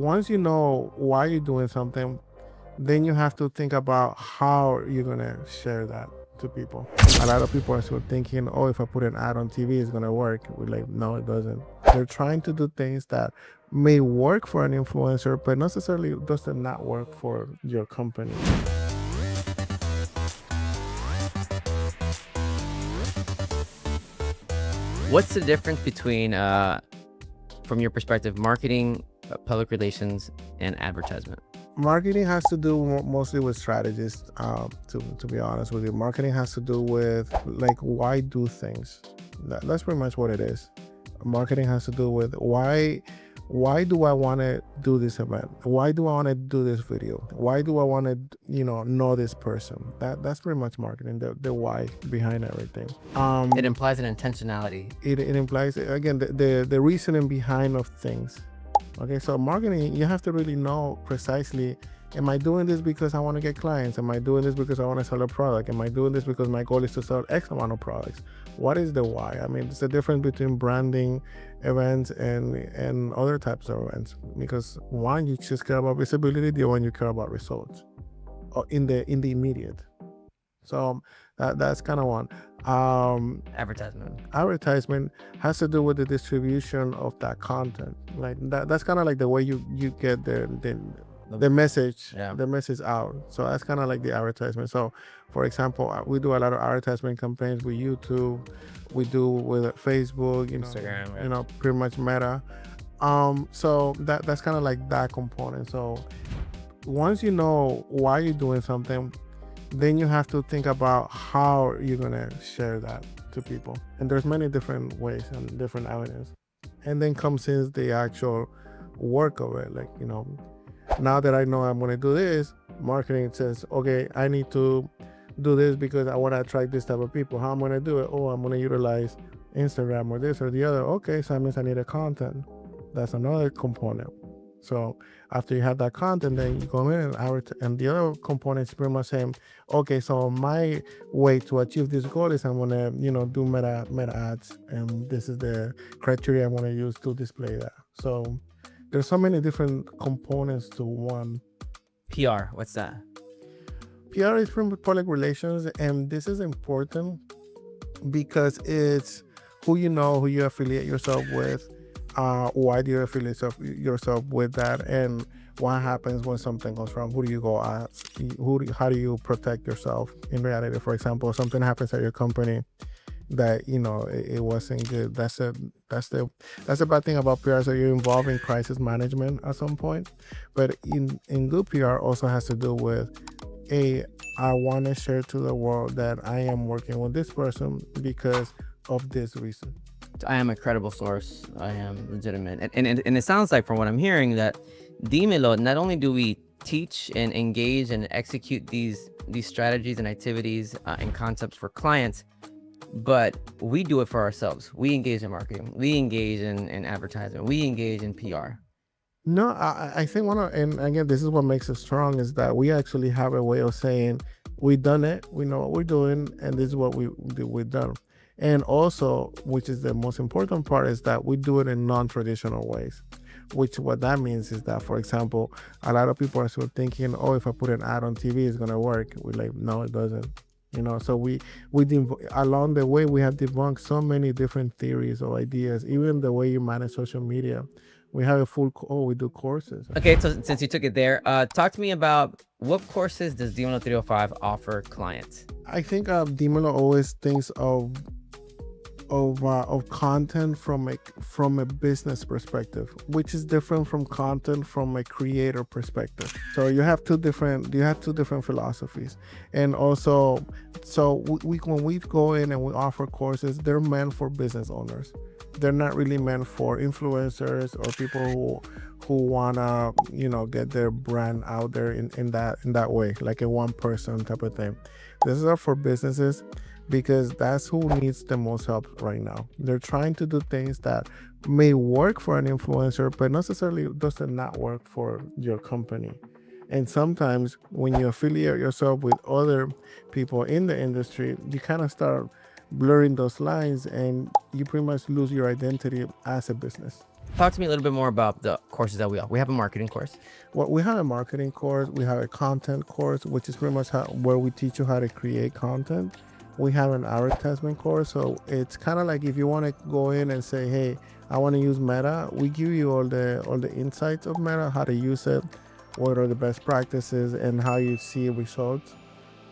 once you know why you're doing something, then you have to think about how you're gonna share that to people. A lot of people are still thinking, oh, if I put an ad on TV, it's gonna work. We're like, no, it doesn't. They're trying to do things that may work for an influencer, but necessarily does not work for your company. What's the difference between, from your perspective, marketing, public relations, and advertisement? Marketing has to do mostly with strategies. To be honest with you, marketing has to do with like why do things. That's pretty much what it is. Marketing has to do with why do I want to do this event? Why do I want to do this video? Why do I want to know this person? That's pretty much marketing. The why behind everything. It implies an intentionality. It implies again the reasoning behind of things. Okay, so marketing, you have to really know precisely, am I doing this because I want to get clients? Am I doing this because I want to sell a product? Am I doing this because my goal is to sell X amount of products? What is the why? I mean, it's the difference between branding events and other types of events. Because one, you just care about visibility, the other one you care about results or in the immediate. So that's kind of one. Advertisement has to do with the distribution of that content. Like that's kind of like the way you get the message, Yeah. the message out. So that's kind of like the advertisement. So for example, we do a lot of advertisement campaigns with YouTube, we do with Facebook, Instagram, right. Pretty much Meta. So that's kind of like that component. So once you know why you're doing something, then you have to think about how you're gonna share that to people. And there's many different ways and different avenues. And then comes in the actual work of it. Like, now that I know I'm gonna do this, marketing says, okay, I need to do this because I want to attract this type of people. How I'm gonna do it? Oh, I'm gonna utilize Instagram or this or the other. Okay, so that means I need a content. That's another component. So after you have that content, then you go in and the other component is pretty much saying, okay, so my way to achieve this goal is I'm gonna, do meta ads, and this is the criteria I'm gonna use to display that. So there's so many different components to one. PR, what's that? PR is from public relations, and this is important because it's who you affiliate yourself with. Why do you affiliate yourself with that, and what happens when something goes wrong? Who do you go ask? How do you protect yourself in reality? For example, something happens at your company that it wasn't good. That's the bad thing about PR. So you're involved in crisis management at some point, but in good PR also has to do with I want to share to the world that I am working with this person because of this reason. I am a credible source. I am legitimate. And it sounds like, from what I'm hearing, that Dimelo, not only do we teach and engage and execute these strategies and activities and concepts for clients, but we do it for ourselves. We engage in marketing. We engage in advertising. We engage in PR. No, I think and again, this is what makes us strong, is that we actually have a way of saying, we've done it, we know what we're doing, and this is what we've done. And also, which is the most important part, is that we do it in non-traditional ways. Which what that means is that, for example, a lot of people are still thinking, oh, if I put an ad on TV, it's gonna work. We're like, no, it doesn't. So we along the way, we have debunked so many different theories or ideas. Even the way you manage social media, we have we do courses. Okay, so since you took it there, talk to me about what courses does Dimelo305 offer clients? I think Dimelo always thinks of content from a business perspective, which is different from content from a creator perspective. So you have two different philosophies. And also, so when we go in and we offer courses, they're meant for business owners. They're not really meant for influencers or people who wanna get their brand out there in that way, like a one person type of thing. This is for businesses, because that's who needs the most help right now. They're trying to do things that may work for an influencer, but necessarily does not work for your company. And sometimes when you affiliate yourself with other people in the industry, you kind of start blurring those lines, and you pretty much lose your identity as a business. Talk to me a little bit more about the courses that we offer. We have a marketing course. Well, we have a marketing course. We have a content course, which is pretty much where we teach you how to create content. We have an advertisement course, so it's kind of like if you want to go in and say, "Hey, I want to use Meta," we give you all the insights of Meta, how to use it, what are the best practices, and how you see results.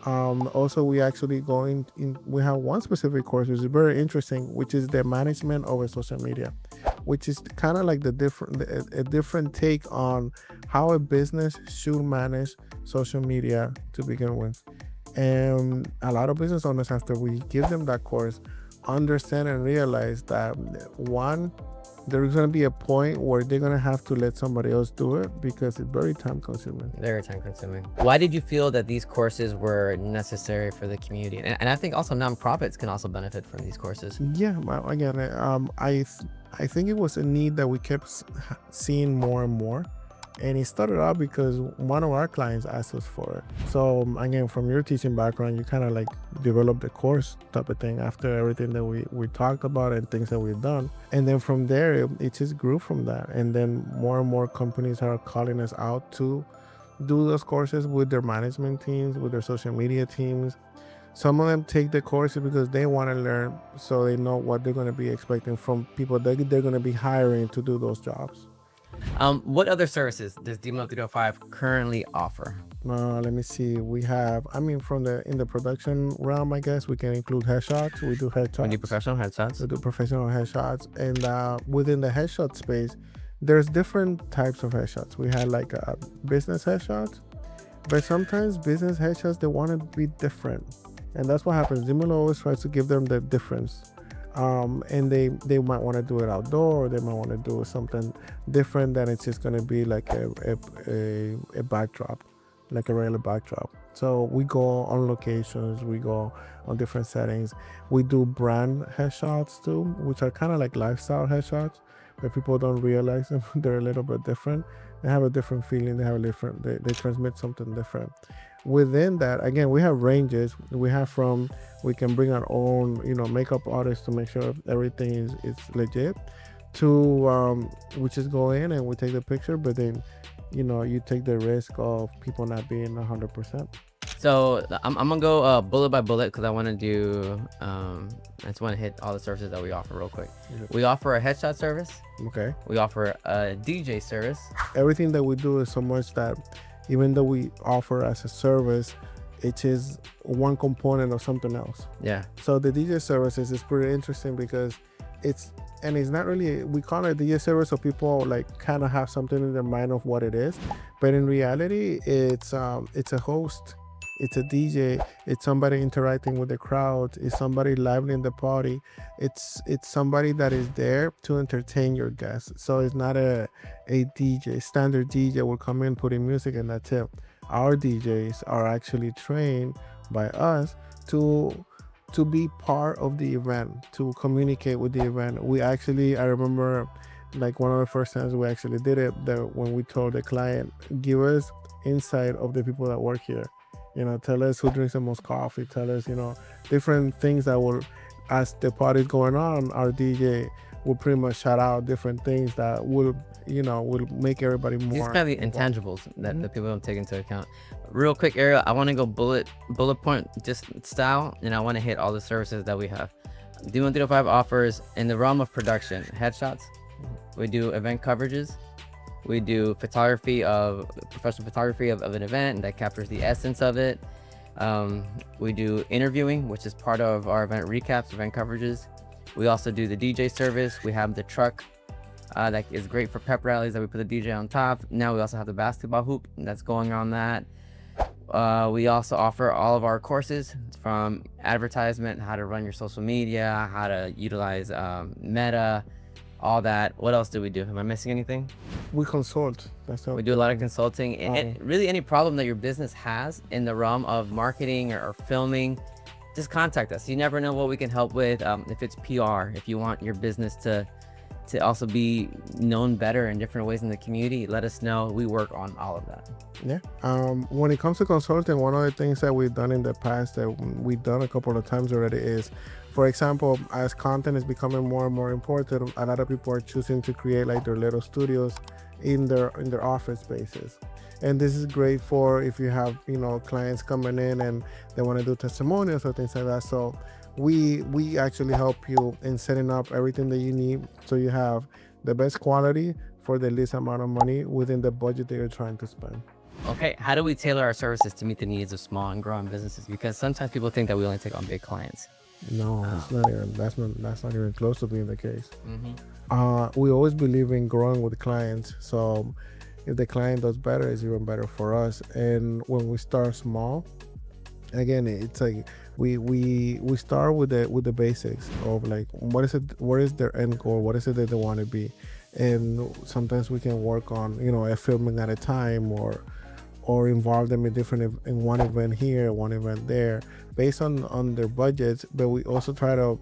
Also, we actually go in. We have one specific course which is very interesting, which is the management over social media, which is kind of like a different take on how a business should manage social media to begin with. And a lot of business owners, after we give them that course, understand and realize that one, there's going to be a point where they're going to have to let somebody else do it because it's very time consuming. Very time consuming. Why did you feel that these courses were necessary for the community? And I think also nonprofits can also benefit from these courses. Yeah, well, again, I think it was a need that we kept seeing more and more. And it started out because one of our clients asked us for it. So again, from your teaching background, you kind of like developed the course type of thing after everything that we talked about and things that we've done. And then from there, it just grew from that. And then more and more companies are calling us out to do those courses with their management teams, with their social media teams. Some of them take the courses because they want to learn, so they know what they're going to be expecting from people that they're going to be hiring to do those jobs. What other services does Dimelo305 currently offer? Let me see. We have, in the production realm, I guess we can include headshots. We do headshots. We do professional headshots. We do professional headshots, and within the headshot space, there's different types of headshots. We had like business headshots, but sometimes business headshots they want to be different, and that's what happens. Dimelo always tries to give them the difference. And they might want to do it outdoor, or they might want to do something different than it's just going to be like a backdrop, like a regular backdrop. So we go on locations, we go on different settings. We do brand headshots too, which are kind of like lifestyle headshots, but people don't realize them. They're a little bit different. They have a different feeling. They have a different. They transmit something different. Within that, again, we have ranges. We can bring our own, makeup artists to make sure everything is legit. To we just go in and we take the picture, but then, you take the risk of people not being 100%. So I'm gonna go bullet by bullet because I want to do. I just want to hit all the services that we offer real quick. We offer a headshot service. Okay. We offer a DJ service. Everything that we do is so much that even though we offer as a service, it is one component of something else. Yeah. So the DJ services is pretty interesting because it's not really, we call it DJ service so people like kind of have something in their mind of what it is, but in reality it's a host, it's a DJ, it's somebody interacting with the crowd, it's somebody livening the party, it's somebody that is there to entertain your guests. So it's not a DJ, standard DJ will come in, put in music, and that's it. Our DJs are actually trained by us to be part of the event, to communicate with the event. I remember like one of the first times we actually did it, that when we told the client, give us insight of the people that work here. Tell us who drinks the most coffee. Tell us, different things that will, as the party's going on, our DJ will pretty much shout out different things that will make everybody more. These are kind of the intangibles that the people don't take into account. Real quick, Ariel, I want to go bullet point just style, and I want to hit all the services that we have. Dimelo305 offers in the realm of production headshots. We do event coverages. We do professional photography of an event that captures the essence of it. We do interviewing, which is part of our event recaps, event coverages. We also do the DJ service. We have the truck that is great for pep rallies that we put the DJ on top. Now we also have the basketball hoop that's going on that. We also offer all of our courses from advertisement, how to run your social media, how to utilize Meta, all that. What else do we do? Am I missing anything? We consult. We do a lot of consulting, and really any problem that your business has in the realm of marketing or filming, just contact us. You never know what we can help with. If it's PR, if you want your business to also be known better in different ways in the community, let us know. We work on all of that. Yeah. When it comes to consulting, one of the things that we've done in the past that we've done a couple of times already is For example, as content is becoming more and more important, a lot of people are choosing to create like their little studios in their office spaces. And this is great for if you have, clients coming in and they want to do testimonials or things like that. So we actually help you in setting up everything that you need so you have the best quality for the least amount of money within the budget that you're trying to spend. Okay, how do we tailor our services to meet the needs of small and growing businesses? Because sometimes people think that we only take on big clients. No, it's not even that's not even close to being the case. Mm-hmm. We always believe in growing with clients. So if the client does better, it's even better for us. And when we start small, again, it's like we start with the basics of like what is their end goal, what is it that they want to be. And sometimes we can work on a filming at a time, or involve them in one event here, one event there, based on their budgets. But we also try to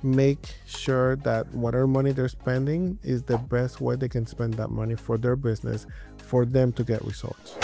make sure that whatever money they're spending is the best way they can spend that money for their business, for them to get results.